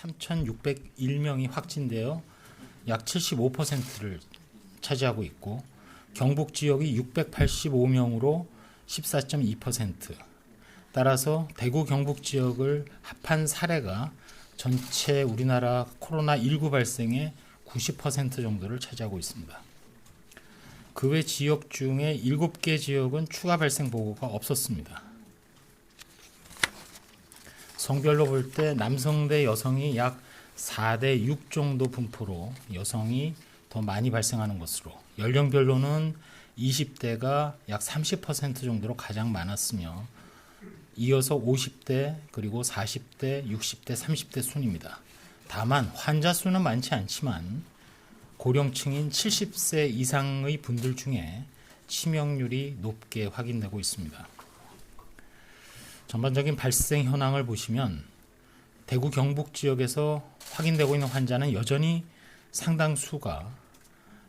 3,601명이 확진되어 약 75%를 차지하고 있고 경북 지역이 685명으로 14.2%. 따라서 대구 경북 지역을 합한 사례가 전체 우리나라 코로나19 발생의 90% 정도를 차지하고 있습니다. 그 외 지역 중에 7개 지역은 추가 발생 보고가 없었습니다. 성별로 볼 때 남성 대 여성이 약 4대 6 정도 분포로 여성이 더 많이 발생하는 것으로, 연령별로는 20대가 약 30% 정도로 가장 많았으며 이어서 50대 그리고 40대, 60대, 30대 순입니다. 다만 환자 수는 많지 않지만 고령층인 70세 이상의 분들 중에 치명률이 높게 확인되고 있습니다. 전반적인 발생 현황을 보시면 대구 경북 지역에서 확인되고 있는 환자는 여전히 상당수가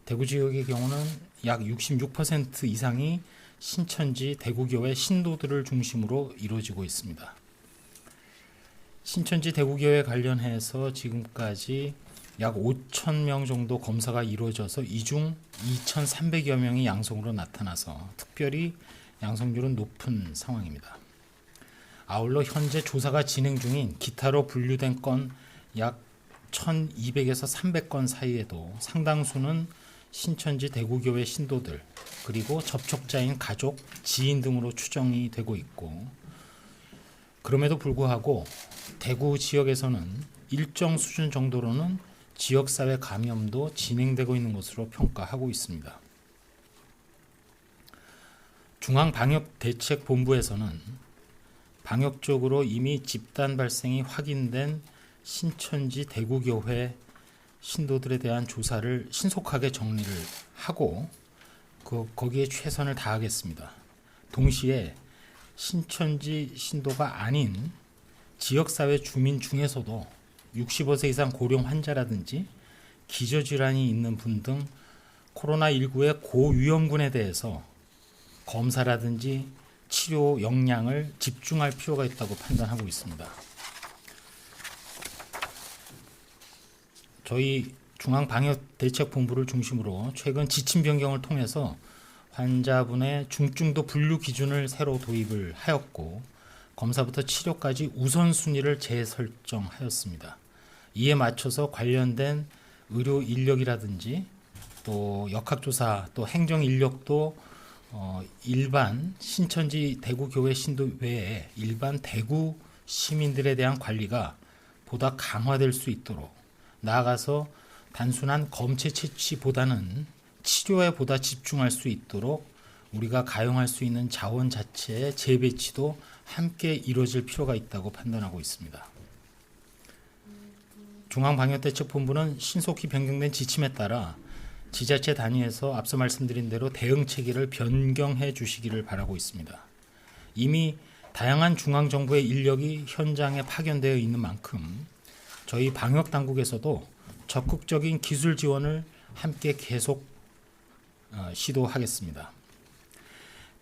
대구 지역의 경우는 약 66% 이상이 신천지 대구교회 신도들을 중심으로 이루어지고 있습니다. 신천지 대구교회 관련해서 지금까지 약 5,000명 정도 검사가 이루어져서 이 중 2,300여 명이 양성으로 나타나서 특별히 양성률은 높은 상황입니다. 아울러 현재 조사가 진행 중인 기타로 분류된 건 약 1,200에서 300건 사이에도 상당수는 신천지 대구교회 신도들 그리고 접촉자인 가족, 지인 등으로 추정이 되고 있고, 그럼에도 불구하고 대구 지역에서는 일정 수준 정도로는 지역사회 감염도 진행되고 있는 것으로 평가하고 있습니다. 중앙방역대책본부에서는 방역적으로 이미 집단 발생이 확인된 신천지 대구교회 신도들에 대한 조사를 신속하게 정리를 하고 거기에 최선을 다하겠습니다. 동시에 신천지 신도가 아닌 지역사회 주민 중에서도 65세 이상 고령 환자라든지 기저질환이 있는 분 등 코로나19의 고위험군에 대해서 검사라든지 치료 역량을 집중할 필요가 있다고 판단하고 있습니다. 저희 중앙방역대책본부를 중심으로 최근 지침 변경을 통해서 환자분의 중증도 분류 기준을 새로 도입을 하였고 검사부터 치료까지 우선순위를 재설정하였습니다. 이에 맞춰서 관련된 의료 인력이라든지 또 역학조사 또 행정 인력도 일반 신천지 대구교회 신도 외에 일반 대구 시민들에 대한 관리가 보다 강화될 수 있도록, 나아가서 단순한 검체 채취보다는 치료에 보다 집중할 수 있도록 우리가 가용할 수 있는 자원 자체의 재배치도 함께 이루어질 필요가 있다고 판단하고 있습니다. 중앙방역대책본부는 신속히 변경된 지침에 따라 지자체 단위에서 앞서 말씀드린 대로 대응 체계를 변경해 주시기를 바라고 있습니다. 이미 다양한 중앙정부의 인력이 현장에 파견되어 있는 만큼 저희 방역당국에서도 적극적인 기술 지원을 함께 계속 시도하겠습니다.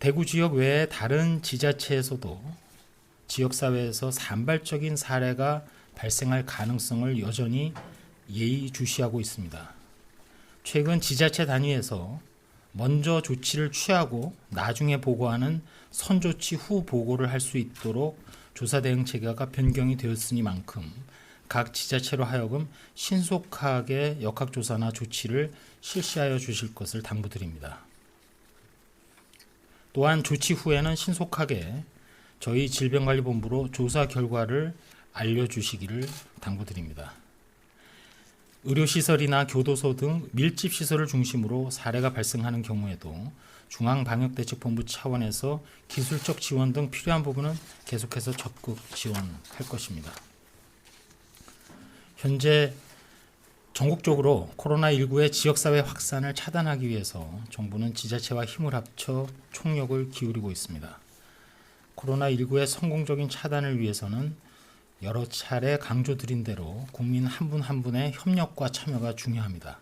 대구 지역 외에 다른 지자체에서도 지역사회에서 산발적인 사례가 발생할 가능성을 여전히 예의주시하고 있습니다. 최근 지자체 단위에서 먼저 조치를 취하고 나중에 보고하는 선조치 후 보고를 할 수 있도록 조사 대응 체계가 변경이 되었으니만큼 각 지자체로 하여금 신속하게 역학조사나 조치를 실시하여 주실 것을 당부드립니다. 또한 조치 후에는 신속하게 저희 질병관리본부로 조사 결과를 알려주시기를 당부드립니다. 의료시설이나 교도소 등 밀집시설을 중심으로 사례가 발생하는 경우에도 중앙방역대책본부 차원에서 기술적 지원 등 필요한 부분은 계속해서 적극 지원할 것입니다. 현재 전국적으로 코로나19의 지역사회 확산을 차단하기 위해서 정부는 지자체와 힘을 합쳐 총력을 기울이고 있습니다. 코로나19의 성공적인 차단을 위해서는 여러 차례 강조드린 대로 국민 한 분 한 분의 협력과 참여가 중요합니다.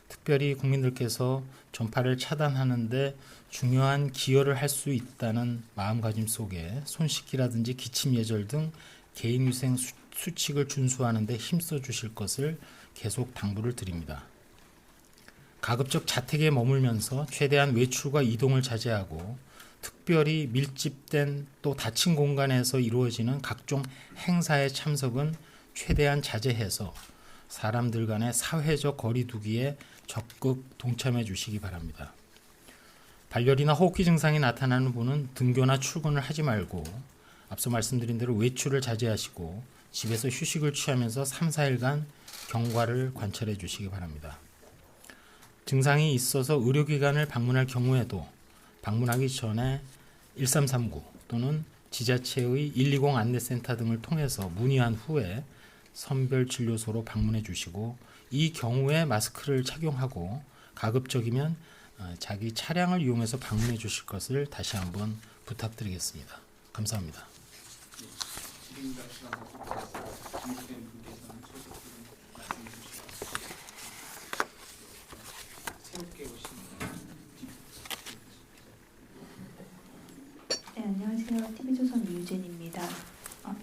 특별히 국민들께서 전파를 차단하는 데 중요한 기여를 할 수 있다는 마음가짐 속에 손 씻기라든지 기침 예절 등 개인위생 수칙을 준수하는 데 힘써 주실 것을 계속 당부를 드립니다. 가급적 자택에 머물면서 최대한 외출과 이동을 자제하고 특별히 밀집된 또 닫힌 공간에서 이루어지는 각종 행사에 참석은 최대한 자제해서 사람들 간의 사회적 거리 두기에 적극 동참해 주시기 바랍니다. 발열이나 호흡기 증상이 나타나는 분은 등교나 출근을 하지 말고 앞서 말씀드린 대로 외출을 자제하시고 집에서 휴식을 취하면서 3, 4일간 경과를 관찰해 주시기 바랍니다. 증상이 있어서 의료기관을 방문할 경우에도 방문하기 전에 1339 또는 지자체의 120 안내센터 등을 통해서 문의한 후에 선별진료소로 방문해 주시고 이 경우에 마스크를 착용하고 가급적이면 자기 차량을 이용해서 방문해 주실 것을 다시 한번 부탁드리겠습니다. 감사합니다. 네, 안녕하세요. TV조선 이유진입니다.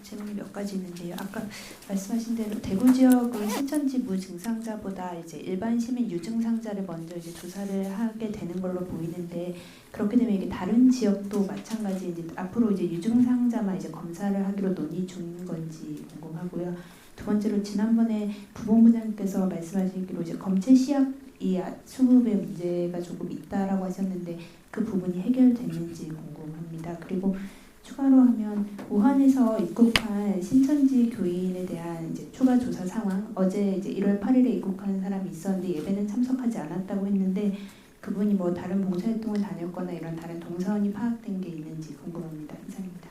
질문이 몇 가지 있는데요. 아까 말씀하신 대로 대구 지역은 신천지 무증상자보다 이제 일반 시민 유증상자를 먼저 이제 조사를 하게 되는 걸로 보이는데 그렇게 되면 이게 다른 지역도 마찬가지 이제 앞으로 이제 유증상자만 이제 검사를 하기로 논의 중인 건지 궁금하고요. 두 번째로 지난번에 부본부장님께서 말씀하시기로 이제 검체 시약이 수급에 문제가 조금 있다라고 하셨는데 그 부분이 해결됐는지 궁금합니다. 그리고 추가로 하면 우한에서 입국한 신천지 교인에 대한 이제 추가 조사 상황, 어제 이제 1월 8일에 입국한 사람이 있었는데 예배는 참석하지 않았다고 했는데 그분이 뭐 다른 봉사활동을 다녔거나 이런 다른 동선이 파악된 게 있는지 궁금합니다. 이상입니다.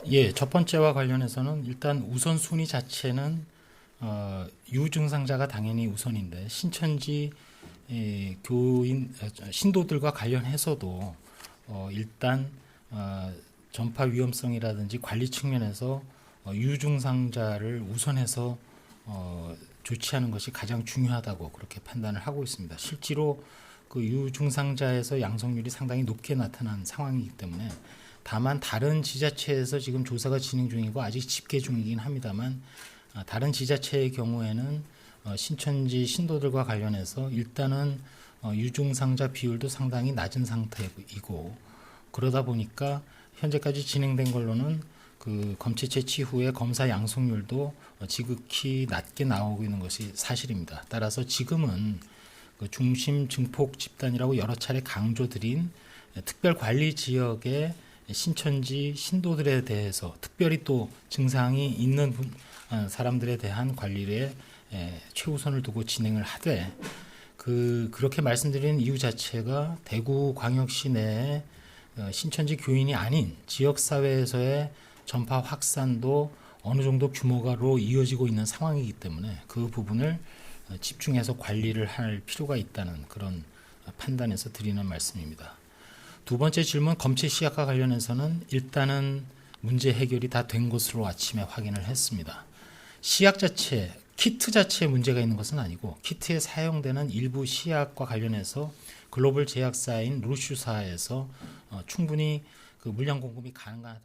예, 첫 번째와 관련해서는 일단 우선순위 자체는 유증상자가 당연히 우선인데 신천지 교인 신도들과 관련해서도 일단 전파 위험성이라든지 관리 측면에서 유증상자를 우선해서 조치하는 것이 가장 중요하다고 그렇게 판단을 하고 있습니다. 실제로 그 유증상자에서 양성률이 상당히 높게 나타난 상황이기 때문에 다만 다른 지자체에서 지금 조사가 진행 중이고 아직 집계 중이긴 합니다만 다른 지자체의 경우에는 신천지 신도들과 관련해서 일단은 유증상자 비율도 상당히 낮은 상태이고 그러다 보니까 현재까지 진행된 걸로는 그 검체 채취 후에 검사 양성률도 지극히 낮게 나오고 있는 것이 사실입니다. 따라서 지금은 그 중심 증폭 집단이라고 여러 차례 강조드린 특별 관리 지역의 신천지 신도들에 대해서 특별히 또 증상이 있는 사람들에 대한 관리에 최우선을 두고 진행을 하되 그렇게 말씀드린 이유 자체가 대구광역시 내에 신천지 교인이 아닌 지역사회에서의 전파 확산도 어느 정도 규모가로 이어지고 있는 상황이기 때문에 그 부분을 집중해서 관리를 할 필요가 있다는 그런 판단에서 드리는 말씀입니다. 두 번째 질문 검체 시약과 관련해서는 일단은 문제 해결이 다 된 것으로 아침에 확인을 했습니다. 시약 자체, 키트 자체에 문제가 있는 것은 아니고 키트에 사용되는 일부 시약과 관련해서 글로벌 제약사인 루슈사에서 충분히 그 물량 공급이 가능하다.